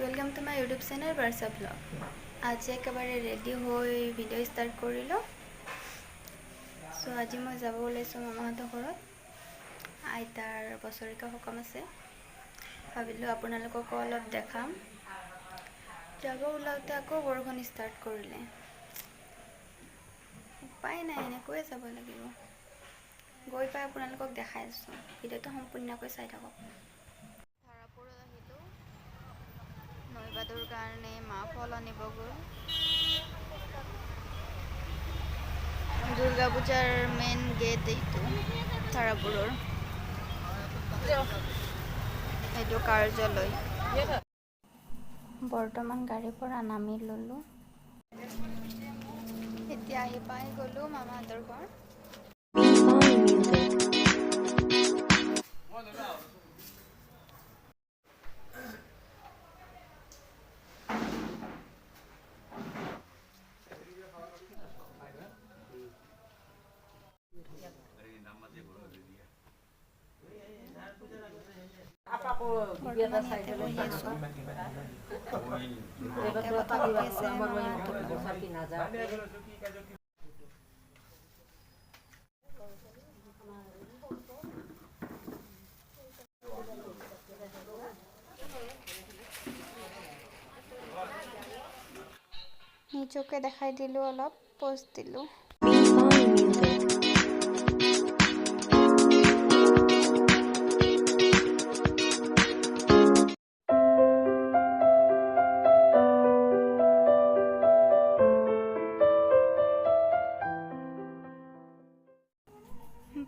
Welcome to my YouTube channel Barsha blog. আজি একেবাৰে ready হৈ ভিডিঅ' ষ্টাৰ্ট কৰিলোঁ। চ' আজি মই যাব ওলাইছোঁ মামাহঁতৰ ঘৰত। আইতাৰ বছৰিকা সকাম আছে, ভাবিলোঁ আপোনালোককো অলপ দেখাম। যাব ওলাওঁতে আকৌ বৰষুণ ষ্টাৰ্ট কৰিলে, উপায় নাই, এনেকৈয়ে যাব লাগিব। গৈ পাই আপোনালোকক দেখাই আছোঁ, ভিডিঅ'টো সম্পূৰ্ণকৈ চাই থাকক। ধাৰাপুৰত আহিলোঁ, নৈবাদৰ কাৰণে মা ফল আনিব গ'ল। দুৰ্গা পূজাৰ মেইন গেট এইটো ধাৰাপুৰৰ, এইটো কাৰ্যালয়। বৰ্তমান গাড়ীৰ পৰা নামি ল'লোঁ। এতিয়া আহি পাই গ'লোঁ মামাহঁতৰ ঘৰ। বৰ্তমান ইয়াতে বহি আছোঁ। মাহঁতে কথা পাতি আছে মামাহঁতৰ লগত। নিজকে দেখাই দিলোঁ, অলপ পোষ্ট দিলোঁ।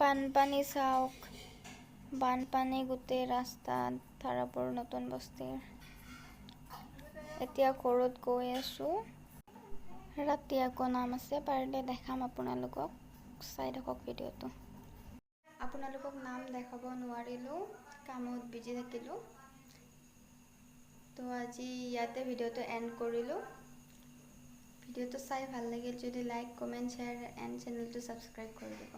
বানপানী চাওক, বানপানী গোটেই ৰাস্তাত ধাৰাপুৰ নতুন বস্তিৰ। এতিয়া ঘৰত গৈ আছোঁ, ৰাতি আকৌ নাম আছে, পাৰিলে দেখাম আপোনালোকক, চাই থাকক ভিডিঅ'টো। আপোনালোকক নাম দেখাব নোৱাৰিলোঁ, কামত বিজি থাকিলোঁ। তো আজি ইয়াতে ভিডিঅ'টো এণ্ড কৰিলোঁ। ভিডিঅ'টো চাই ভাল লাগিল যদি লাইক, কমেণ্ট, শ্বেয়াৰ এণ্ড চেনেলটো ছাবস্ক্ৰাইব কৰি দিব।